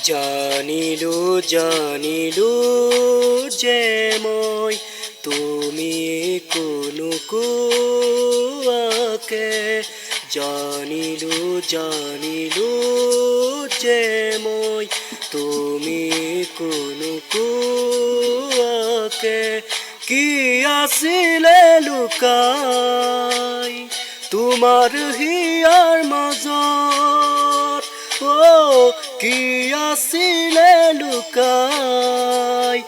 জানিলো জানিলো যে মই তুমি কোনোকুৱাকে জানিলো জানিলো যে মই তুমি কোনোকুৱাকে কি আছিলে লুকাই তোমাৰ হিয়াৰ মাজত কি আছিলে লুকাই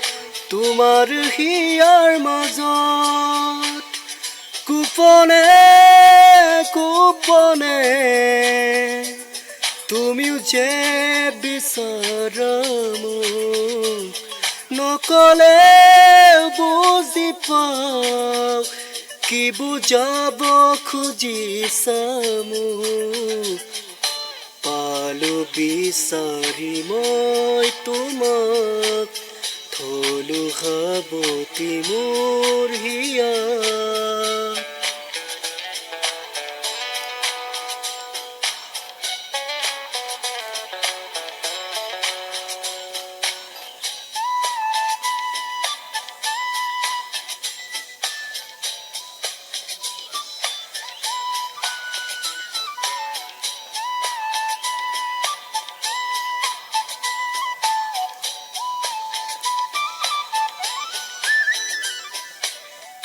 তোমাৰ হিয়াৰ মাজত গোপনে গোপনে তুমিও যে বিচাৰা মোক নকলে বুজি পাওঁ কি বুজাব খুজিছা মোক পালো বিচাৰি মই তোমাক থলো সাৱটি মোৰ হিয়াত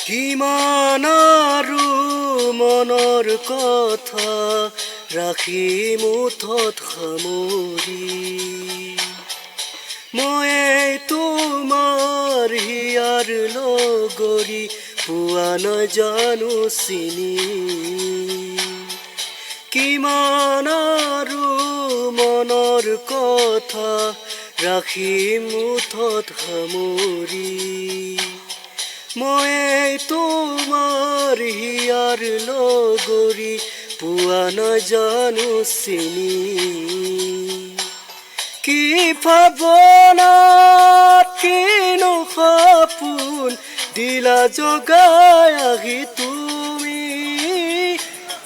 কিমান আৰু মনৰ কথা ৰাখি মুঠত সামৰি মই তোমাৰ হিয়াৰ লগৰী পোৱা নাজানো চিনি কিমান আৰু মনৰ কথা ৰাখি মুঠত সামৰি মই তোমাৰ হিয়াৰ লগৰী পোৱা নাজানো চিনি কি ভাৱনাত কিনো সপোন দিলা জগাই আহি তুমি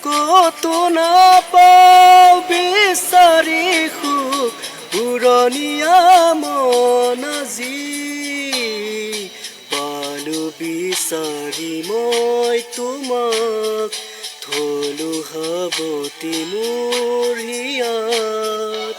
কতো নাপাওঁ বিচাৰি সুখ পুৰণীয়া মন আজি বিচাৰি মই তোমাক থলো সাৱটি মোৰ হিয়াত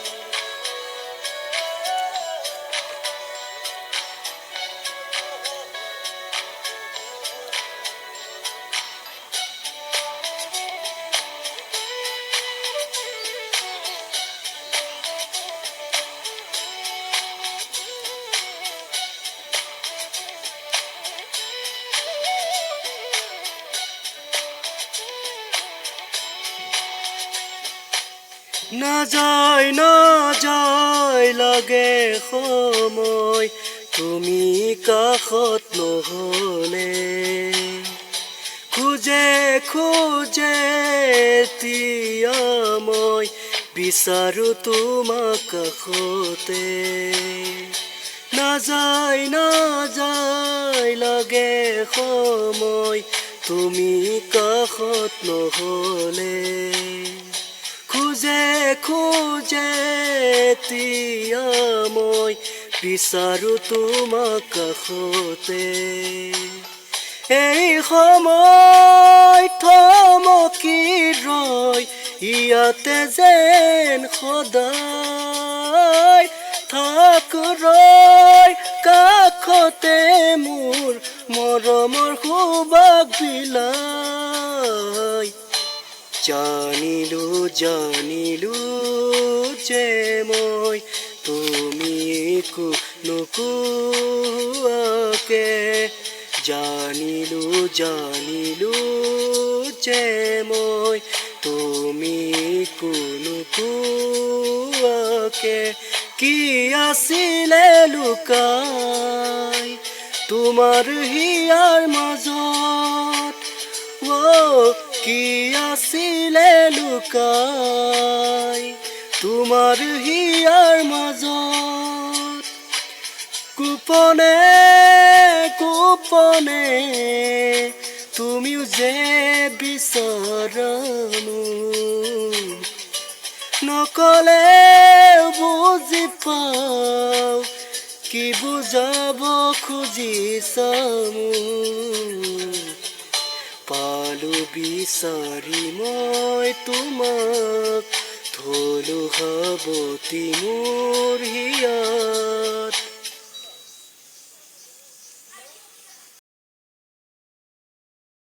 নাযায় নাযায় লাগে সময় তুমি কাষত নহ'লে খোজে খোজে এতিয়া মই বিচাৰো তোমাক কাষতে নাযায় নাযায় লাগে সময় তুমি কাষত নহ'লে খোজে খোজে এতিয়া মই বিচাৰো তোমাক কাষতে এই সময় থমকি ৰয় ইয়াতে যেন সদায় থাক ৰয় কাষতে মোৰ মৰমৰ সুবাস বিলাই জানিলো জানিলো যে মই তুমি কোনোকুৱাকে জানিলো জানিলো যে মই তুমি কোনোকুৱাকে কি আছিলে লুকাই তোমাৰ হিয়াৰ মাজত কি আছিলে লুকাই তোমাৰ হিয়াৰ মাজত গোপনে গোপনে তুমিও যে বিচাৰা মোক নকলে বুজি পাওঁ কি বুজাব খুজিছা মোক পালো বিচাৰি মই তোমাক থলো সাৱটি মোৰ হিয়াত